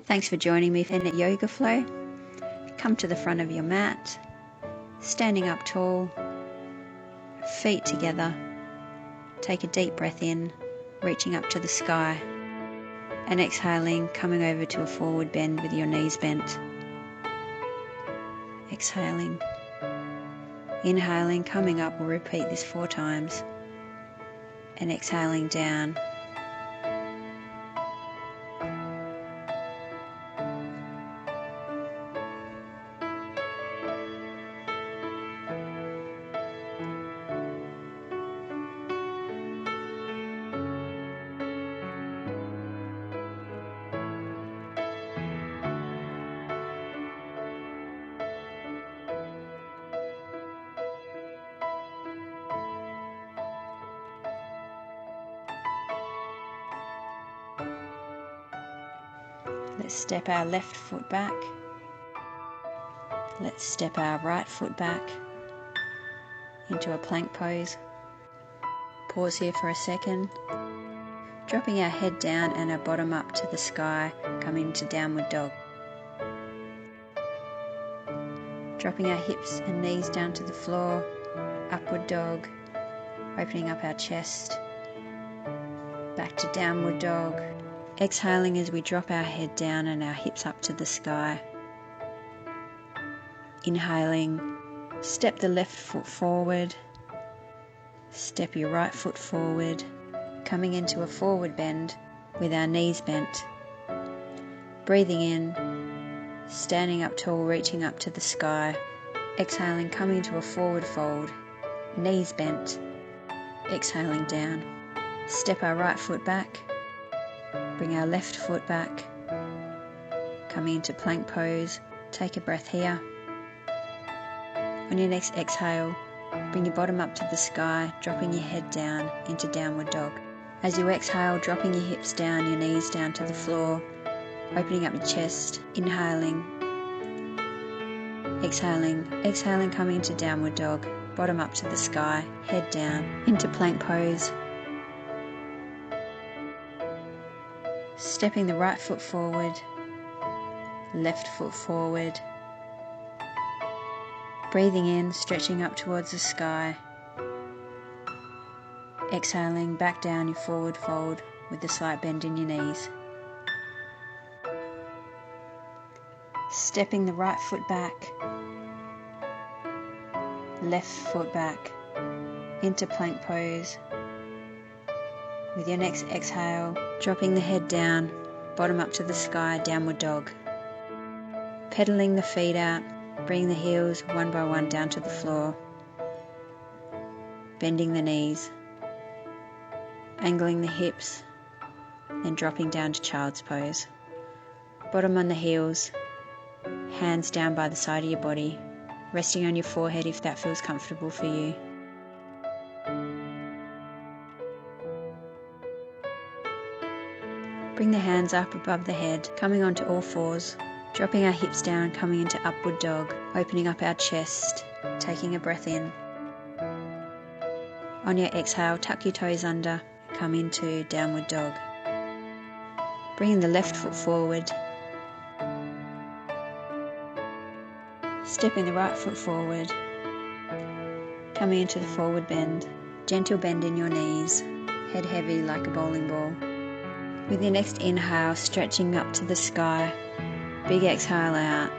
Thanks for joining me in a yoga flow. Come to the front of your mat, standing up tall, feet together. Take a deep breath in, reaching up to the sky, and exhaling, coming over to a forward bend with your knees bent. Exhaling, inhaling, coming up. We'll repeat this 4 times, and exhaling down. Let's step our left foot back. Let's step our right foot back into a plank pose. Pause here for a second. Dropping our head down and our bottom up to the sky, coming to downward dog. Dropping our hips and knees down to the floor, upward dog, opening up our chest, back to downward dog. Exhaling as we drop our head down and our hips up to the sky. Inhaling, step the left foot forward, step your right foot forward, coming into a forward bend with our knees bent. Breathing in, standing up tall, reaching up to the sky. Exhaling, coming to a forward fold, knees bent. Exhaling down. Step our right foot back. Bring our left foot back, coming into plank pose. Take a breath here. On your next exhale, bring your bottom up to the sky, dropping your head down into downward dog. As you exhale, dropping your hips down, your knees down to the floor, opening up your chest, inhaling, exhaling, coming into downward dog, bottom up to the sky, head down, into plank pose. Stepping the right foot forward, left foot forward. Breathing in, stretching up towards the sky. Exhaling, back down your forward fold with a slight bend in your knees. Stepping the right foot back, left foot back, into plank pose. With your next exhale, dropping the head down, bottom up to the sky, downward dog. Pedaling the feet out, bringing the heels one by one down to the floor. Bending the knees, angling the hips, then dropping down to child's pose. Bottom on the heels, hands down by the side of your body, resting on your forehead if that feels comfortable for you. Bring the hands up above the head, coming onto all fours, dropping our hips down, coming into upward dog, opening up our chest, taking a breath in. On your exhale, tuck your toes under, come into downward dog. Bringing the left foot forward, stepping the right foot forward, coming into the forward bend, gentle bend in your knees, head heavy like a bowling ball. With your next inhale, stretching up to the sky, big exhale out.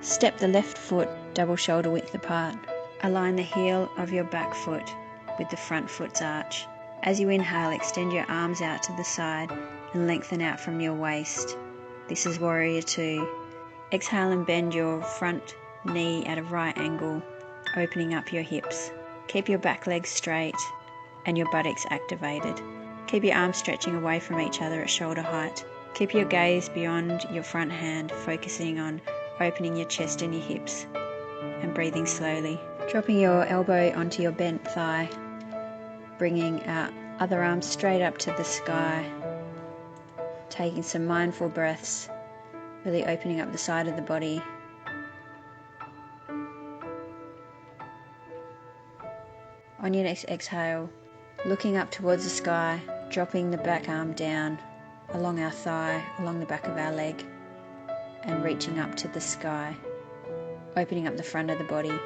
Step the left foot double shoulder width apart. Align the heel of your back foot with the front foot's arch. As you inhale, extend your arms out to the side and lengthen out from your waist. This is Warrior 2. Exhale and bend your front knee at a right angle, opening up your hips. Keep your back legs straight and your buttocks activated. Keep your arms stretching away from each other at shoulder height. Keep your gaze beyond your front hand, focusing on opening your chest and your hips, and breathing slowly. Dropping your elbow onto your bent thigh, bringing our other arm straight up to the sky, taking some mindful breaths, really opening up the side of the body. On your next exhale, looking up towards the sky, dropping the back arm down, along our thigh, along the back of our leg, and reaching up to the sky, opening up the front of the body.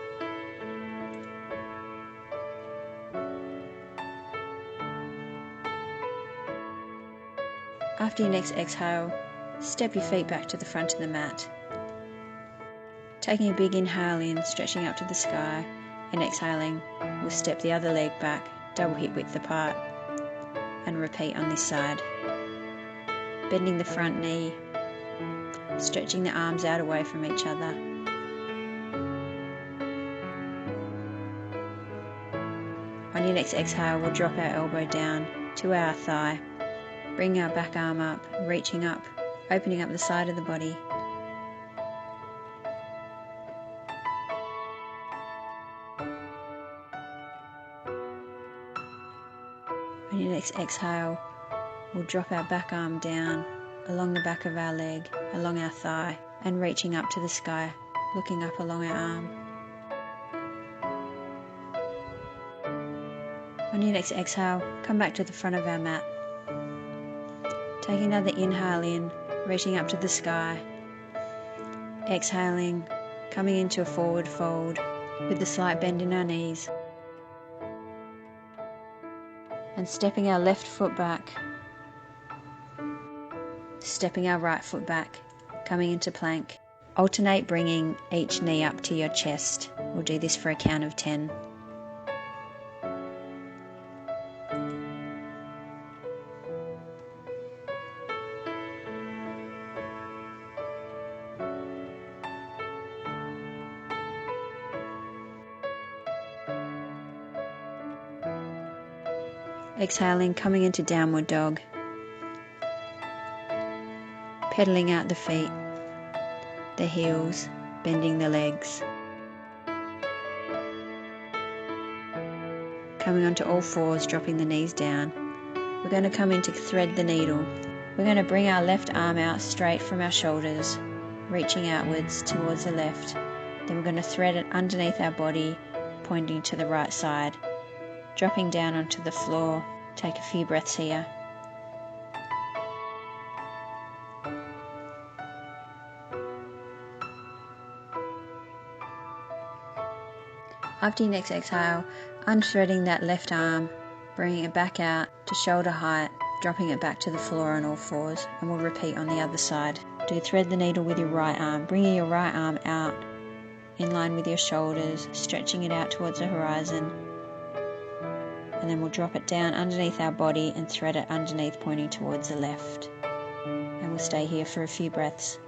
After your next exhale, step your feet back to the front of the mat. Taking a big inhale in, stretching up to the sky, and exhaling, we'll step the other leg back, double hip width apart, and repeat on this side. Bending the front knee, stretching the arms out away from each other. On your next exhale, we'll drop our elbow down to our thigh, bring our back arm up, reaching up, opening up the side of the body. On your next exhale, we'll drop our back arm down along the back of our leg, along our thigh, and reaching up to the sky, looking up along our arm. On your next exhale, come back to the front of our mat. Take another inhale in, reaching up to the sky. Exhaling, coming into a forward fold with a slight bend in our knees. And stepping our left foot back. Stepping our right foot back, coming into plank. Alternate bringing each knee up to your chest. We'll do this for a count of 10. Exhaling, coming into downward dog. Pedaling out the feet, the heels, bending the legs. Coming onto all fours, dropping the knees down. We're going to come into thread the needle. We're going to bring our left arm out straight from our shoulders, reaching outwards towards the left. Then we're going to thread it underneath our body, pointing to the right side. Dropping down onto the floor. Take a few breaths here. After your next exhale, unthreading that left arm, bringing it back out to shoulder height, dropping it back to the floor on all fours, and we'll repeat on the other side. Do thread the needle with your right arm, bringing your right arm out in line with your shoulders, stretching it out towards the horizon, and then we'll drop it down underneath our body and thread it underneath, pointing towards the left. And we'll stay here for a few breaths.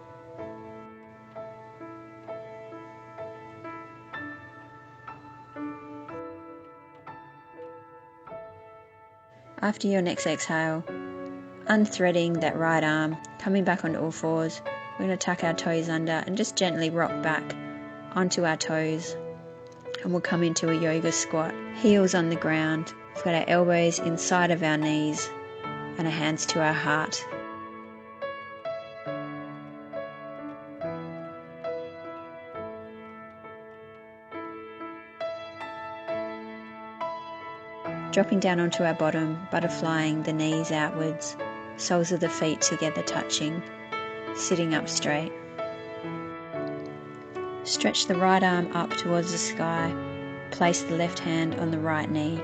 After your next exhale, unthreading that right arm, coming back onto all fours, we're going to tuck our toes under and just gently rock back onto our toes. And we'll come into a yoga squat, heels on the ground. We've got our elbows inside of our knees and our hands to our heart. Dropping down onto our bottom, butterflying the knees outwards, soles of the feet together touching, sitting up straight. Stretch the right arm up towards the sky, place the left hand on the right knee.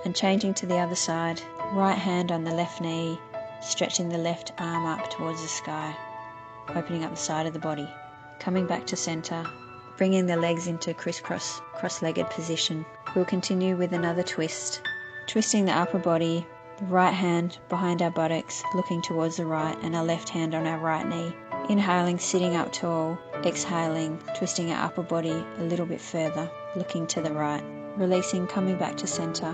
And changing to the other side, right hand on the left knee, stretching the left arm up towards the sky, opening up the side of the body. Coming back to center, bringing the legs into crisscross, cross-legged position. We'll continue with another twist, twisting the upper body, the right hand behind our buttocks, looking towards the right, and our left hand on our right knee. Inhaling, sitting up tall, exhaling, twisting our upper body a little bit further, looking to the right. Releasing, coming back to center.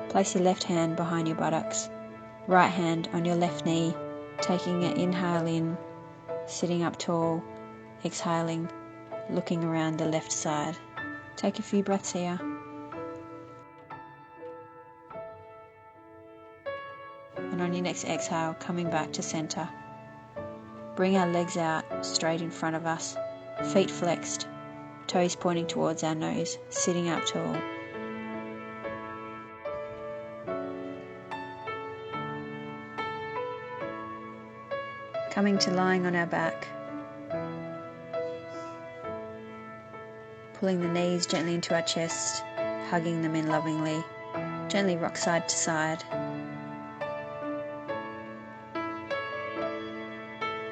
Place your left hand behind your buttocks, right hand on your left knee, taking an inhale in, sitting up tall, exhaling, looking around the left side. Take a few breaths here. And on your next exhale, coming back to center. Bring our legs out straight in front of us, feet flexed, toes pointing towards our nose, sitting up tall. Coming to lying on our back. Pulling the knees gently into our chest, hugging them in lovingly. Gently rock side to side.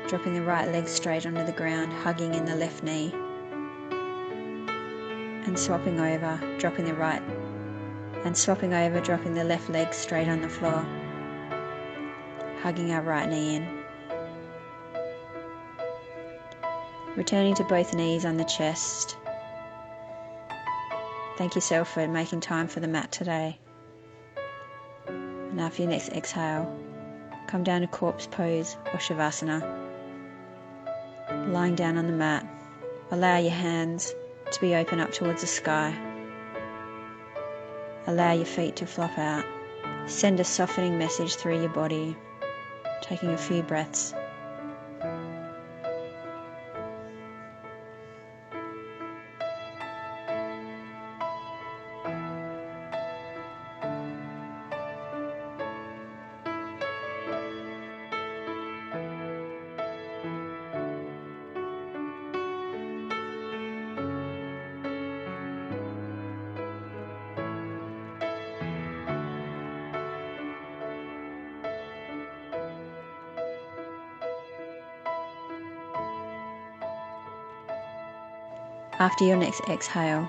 Dropping the right leg straight onto the ground, hugging in the left knee. And swapping over, dropping the left leg straight on the floor. Hugging our right knee in. Returning to both knees on the chest. Thank yourself for making time for the mat today. Now for your next exhale, come down to corpse pose or shavasana. Lying down on the mat, allow your hands to be open up towards the sky. Allow your feet to flop out. Send a softening message through your body, taking a few breaths. After your next exhale,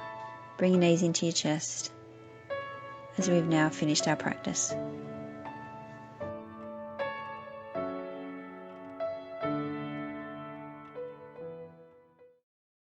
bring your knees into your chest as we've now finished our practice.